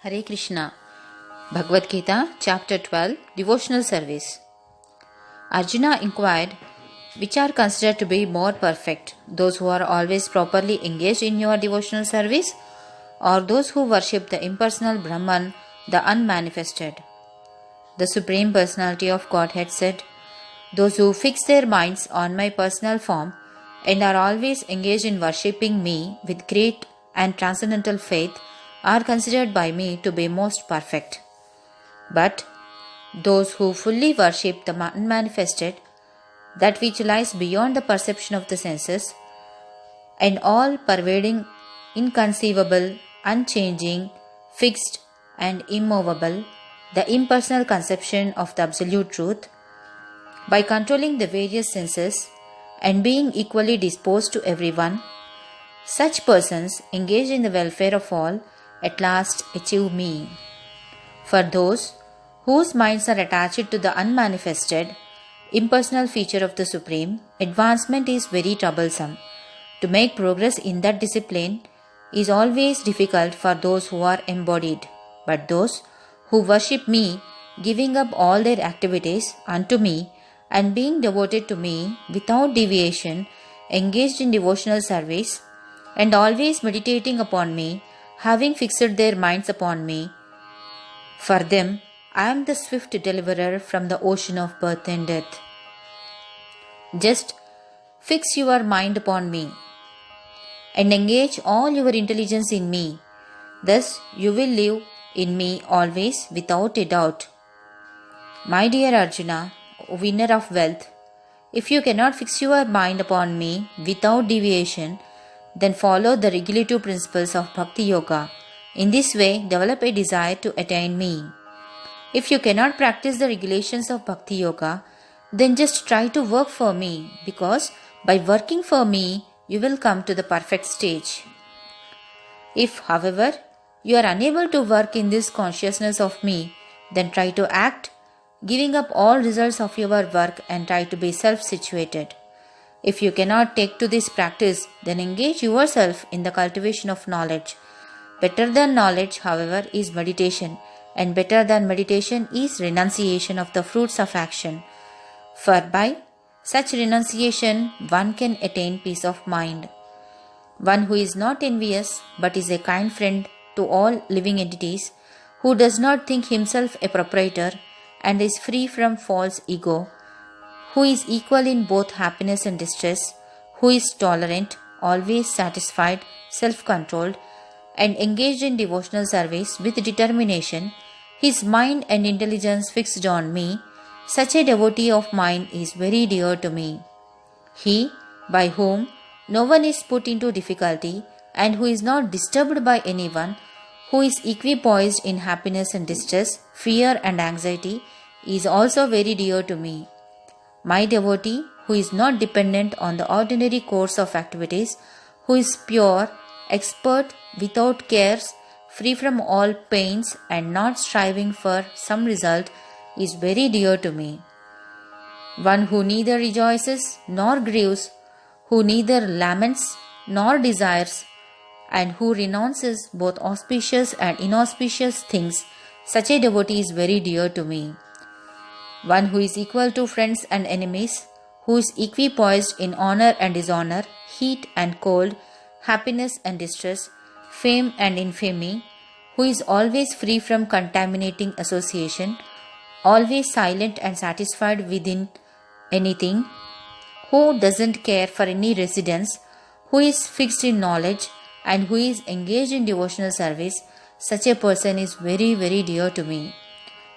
Hare Krishna. Bhagavad Gita, Chapter 12, Devotional Service. Arjuna inquired, which are considered to be more perfect, those who are always properly engaged in your devotional service, or those who worship the impersonal Brahman, the unmanifested? The Supreme Personality of Godhead said, those who fix their minds on my personal form and are always engaged in worshipping me with great and transcendental faith are considered by me to be most perfect. But those who fully worship the unmanifested, that which lies beyond the perception of the senses, and all pervading, inconceivable, unchanging, fixed, and immovable, the impersonal conception of the absolute truth, by controlling the various senses and being equally disposed to everyone, such persons engaged in the welfare of all at last achieve me. For those whose minds are attached to the unmanifested, impersonal feature of the Supreme, advancement is very troublesome. To make progress in that discipline is always difficult for those who are embodied. But those who worship me, giving up all their activities unto me and being devoted to me without deviation, engaged in devotional service, and always meditating upon me, having fixed their minds upon me, for them I am the swift deliverer from the ocean of birth and death. Just fix your mind upon me and engage all your intelligence in me. Thus you will live in me always without a doubt. My dear Arjuna, winner of wealth, if you cannot fix your mind upon me without deviation, then follow the regulative principles of Bhakti Yoga. In this way, develop a desire to attain me. If you cannot practice the regulations of Bhakti Yoga, then just try to work for me, because by working for me, you will come to the perfect stage. If, however, you are unable to work in this consciousness of me, then try to act, giving up all results of your work and try to be self-situated. If you cannot take to this practice, then engage yourself in the cultivation of knowledge. Better than knowledge, however, is meditation, and better than meditation is renunciation of the fruits of action. For by such renunciation, one can attain peace of mind. One who is not envious, but is a kind friend to all living entities, who does not think himself a proprietor and is free from false ego, who is equal in both happiness and distress, who is tolerant, always satisfied, self-controlled, and engaged in devotional service with determination, his mind and intelligence fixed on me, such a devotee of mine is very dear to me. He, by whom no one is put into difficulty, and who is not disturbed by anyone, who is equipoised in happiness and distress, fear and anxiety, is also very dear to me. My devotee, who is not dependent on the ordinary course of activities, who is pure, expert, without cares, free from all pains, and not striving for some result, is very dear to me. One who neither rejoices nor grieves, who neither laments nor desires, and who renounces both auspicious and inauspicious things, such a devotee is very dear to me. One who is equal to friends and enemies, who is equipoised in honor and dishonor, heat and cold, happiness and distress, fame and infamy, who is always free from contaminating association, always silent and satisfied within anything, who doesn't care for any residence, who is fixed in knowledge, and who is engaged in devotional service, such a person is very, very dear to me.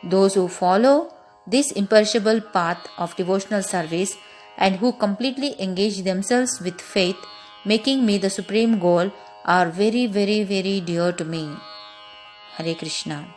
Those who follow this imperishable path of devotional service and who completely engage themselves with faith, making me the supreme goal, are very, very, very dear to me. Hare Krishna.